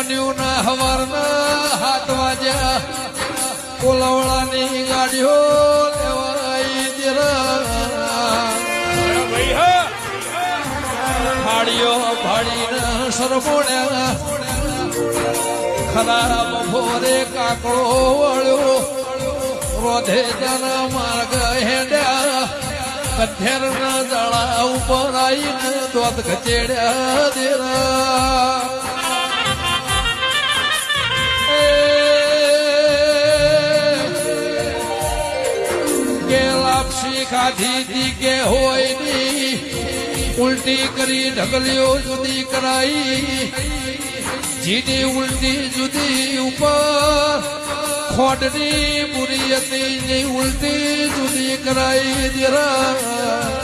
પુન્યુના હવારના 7 વાગ્યા કોલવડાની ગાડીઓ લેવાઈ ફાડીઓ ફાડીને સરમોડ્યા ખરાબ ભોરે કાકડો વળ્યો રોધે જના માર્ગ હેડ્યા કથેરના જળા ઉપર આવીને દોત ખચેડ્યા દેરા કે લાપસી ખાધી દી કે હોય ની ઉલટી કરી ઢગલીઓ જુદી કરાઈ જીની ઉલટી જુદી ઉપર ખોડની બુરી હતી ઉલટી જુદી કરાઈ દેરા